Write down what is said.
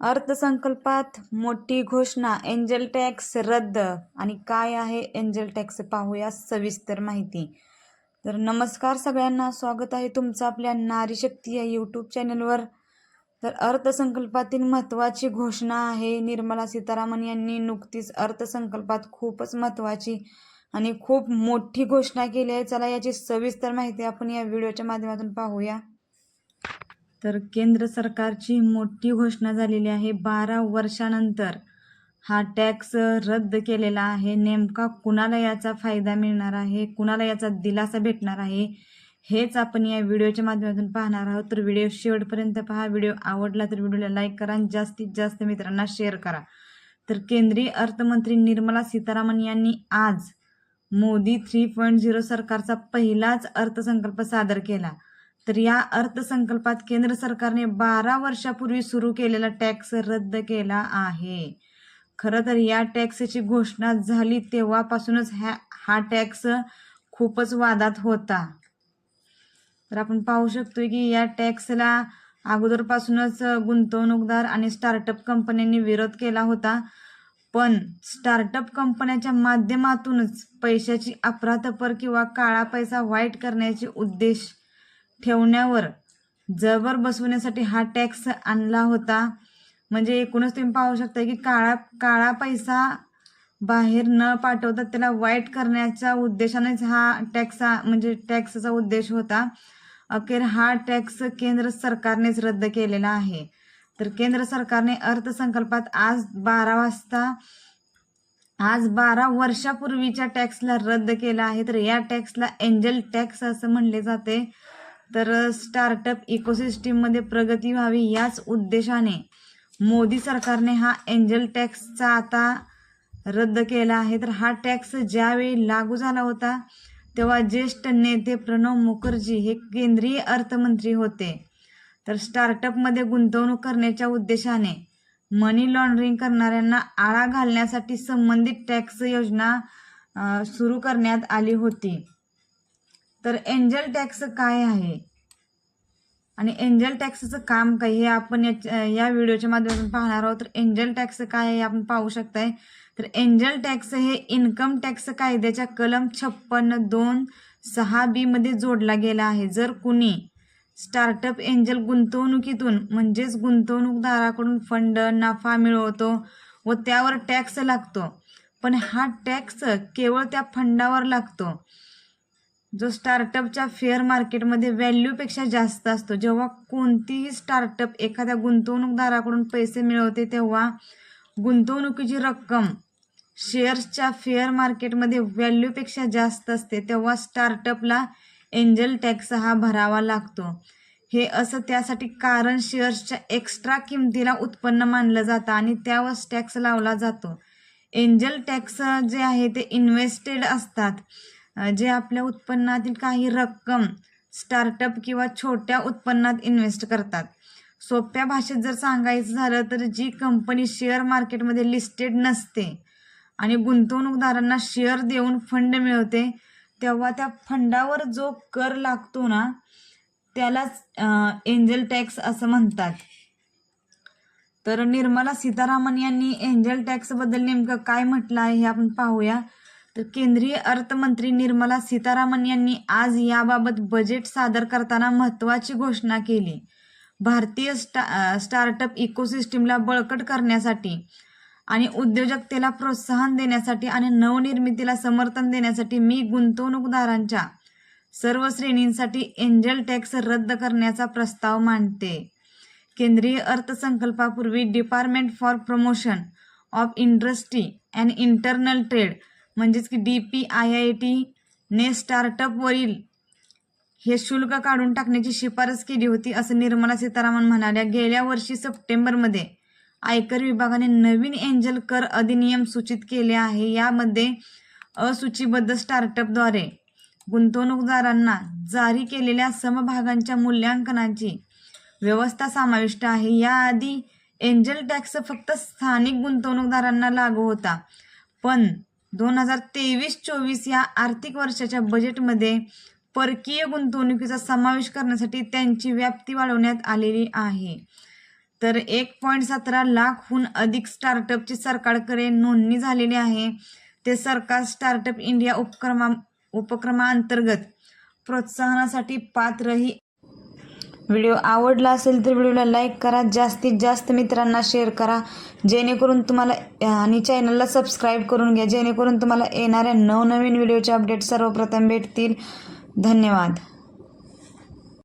अर्थसंकल्पात मोठी घोषणा, एंजल टॅक्स रद्द. आणि काय आहे एंजल टॅक्स पाहूया सविस्तर माहिती. तर नमस्कार सगळ्यांना, स्वागत आहे तुमचं आपल्या नारी शक्ती या यूट्यूब चॅनलवर. तर अर्थसंकल्पातील महत्त्वाची घोषणा आहे. निर्मला सीतारामन यांनी नुकतीच अर्थसंकल्पात खूपच महत्त्वाची आणि खूप मोठी घोषणा केली आहे. चला याची सविस्तर माहिती आपण या व्हिडिओच्या माध्यमातून पाहूया. तर केंद्र सरकारची मोठी घोषणा झालेली आहे. 12 वर्षानंतर हा टॅक्स रद्द केलेला आहे. नेमका कुणाला याचा फायदा मिळणार आहे, कुणाला याचा दिलासा भेटणार आहे, हेच आपण या व्हिडिओच्या माध्यमातून पाहणार आहोत. तर व्हिडिओ शेवटपर्यंत पहा. व्हिडिओ आवडला तर व्हिडिओला लाईक करा आणि जास्तीत जास्त मित्रांना शेअर करा. तर केंद्रीय अर्थमंत्री निर्मला सीतारामन यांनी आज मोदी 3.0 सरकारचा पहिलाच अर्थसंकल्प सादर केला. तर या अर्थसंकल्पात केंद्र सरकारने 12 वर्षापूर्वी सुरू केलेला टॅक्स रद्द केला आहे. खरं तर या टॅक्सची घोषणा झाली तेव्हापासूनच हा टॅक्स खूपच वादात होता. तर आपण पाहू शकतो की या टॅक्सला अगोदरपासूनच गुंतवणूकदार आणि स्टार्टअप कंपन्यांनी विरोध केला होता. पण स्टार्टअप कंपन्यांच्या माध्यमातूनच पैशाची अफरातफर किंवा काळा पैसा व्हाईट करण्याचे उद्देश ठेवण्यावर जबर बसवण्यासाठी हा टॅक्स आणला होता. म्हणजे एकूणच तुम्ही पाहू शकता की काळा पैसा बाहेर न पाठवता त्याला वाईट करण्याच्या उद्देशानेच हा टॅक्सचा उद्देश होता. अखेर हा टॅक्स केंद्र सरकारनेच रद्द केलेला आहे. तर केंद्र सरकारने अर्थसंकल्पात आज 12 वर्षापूर्वीच्या टॅक्सला रद्द केला आहे. तर या टॅक्सला एंजल टॅक्स असं म्हणले जाते. तर स्टार्टअप इकोसिस्टीममध्ये प्रगती व्हावी याच उद्देशाने मोदी सरकारने हा एंजल टॅक्सचा आता रद्द केला आहे. तर हा टॅक्स ज्यावेळी लागू झाला होता तेव्हा ज्येष्ठ नेते प्रणव मुखर्जी हे केंद्रीय अर्थमंत्री होते. तर स्टार्टअपमध्ये गुंतवणूक करण्याच्या उद्देशाने मनी लॉन्ड्रिंग करणाऱ्यांना आळा घालण्यासाठी संबंधित टॅक्स योजना सुरू करण्यात आली होती. तर एंजल टॅक्स काय आहे आणि एंजल टॅक्सचं काम काय हे आपण या व्हिडिओच्या माध्यमातून पाहणार आहोत. तर एंजल टॅक्स काय आहे आपण पाहू शकताय. तर एंजल टॅक्स हे इन्कम टॅक्स कायद्याच्या कलम 56(2)(6)(b) मध्ये जोडला गेला आहे. जर कुणी स्टार्टअप एंजल गुंतवणुकीतून म्हणजेच गुंतवणूकदाराकडून फंड नफा मिळवतो व त्यावर टॅक्स लागतो, पण हा टॅक्स केवळ त्या फंडावर लागतो जो स्टार्टअपच्या फेअर मार्केटमध्ये व्हॅल्यूपेक्षा जास्त असतो. जेव्हा कोणतीही स्टार्टअप एखाद्या गुंतवणूकदाराकडून पैसे मिळवते तेव्हा गुंतवणुकीची रक्कम शेअर्सच्या फेअर मार्केटमध्ये व्हॅल्यूपेक्षा जास्त असते, तेव्हा स्टार्टअपला एंजल टॅक्स हा भरावा लागतो. हे असं त्यासाठी कारण शेअर्सच्या एक्स्ट्रा किमतीला उत्पन्न मानलं जातं आणि त्यावर टॅक्स लावला जातो. एंजल टॅक्स जे आहे ते इन्व्हेस्टेड असतात, जे आपल्या उत्पन्नातील काही रक्कम स्टार्टअप किंवा छोट्या उत्पन्नात इन्व्हेस्ट करतात. सोप्या भाषेत जर सांगायचं झालं तर जी कंपनी शेअर मार्केटमध्ये लिस्टेड नसते आणि गुंतवणूकदारांना शेअर देऊन फंड मिळवते, तेव्हा त्या फंडावर जो कर लागतो ना त्यालाच एंजल टॅक्स असं म्हणतात. तर निर्मला सीतारामन यांनी एंजल टॅक्सबद्दल नेमकं काय म्हटलं आहे हे आपण पाहूया. तर केंद्रीय अर्थमंत्री निर्मला सीतारामन यांनी आज याबाबत बजेट सादर करताना महत्त्वाची घोषणा केली. भारतीय स्टार्टअप इकोसिस्टीमला बळकट करण्यासाठी आणि उद्योजकतेला प्रोत्साहन देण्यासाठी आणि नवनिर्मितीला समर्थन देण्यासाठी मी गुंतवणूकदारांच्या सर्व श्रेणींसाठी एंजल टॅक्स रद्द करण्याचा प्रस्ताव मांडते. केंद्रीय अर्थसंकल्पापूर्वी department for promotion of industry and internal trade म्हणजेच की DPIIT ने स्टार्टअपवरील हे शुल्क काढून टाकण्याची शिफारस केली होती असं निर्मला सीतारामन म्हणाल्या. गेल्या वर्षी सप्टेंबरमध्ये आयकर विभागाने नवीन एंजल कर अधिनियम सूचित केले आहे. यामध्ये असूचीबद्ध स्टार्टअपद्वारे गुंतवणूकदारांना जारी केलेल्या समभागांच्या मूल्यांकनाची व्यवस्था समाविष्ट आहे. याआधी एंजल टॅक्स फक्त स्थानिक गुंतवणूकदारांना लागू होता, पण 2023-24 या आर्थिक वर्षाच्या बजेटमध्ये परकीय गुंतवणुकीचा समावेश करण्यासाठी त्यांची व्याप्ती वाढवण्यात आलेली आहे. तर 1.17 लाखहून अधिक स्टार्टअपची सरकारकडे नोंदणी झालेली आहे. ते सरकार स्टार्टअप इंडिया उपक्रमाअंतर्गत प्रोत्साहनासाठी पात्रही. व्हिडिओ आवडला असेल तर व्हिडिओला लाईक करा, जास्तीत जास्त मित्रांना शेअर करा, जेणेकरून तुम्हाला आणि चॅनलला सबस्क्राईब करून घ्या, जेणेकरून तुम्हाला येणाऱ्या नवनवीन व्हिडिओचे अपडेट सर्वप्रथम भेटतील. धन्यवाद.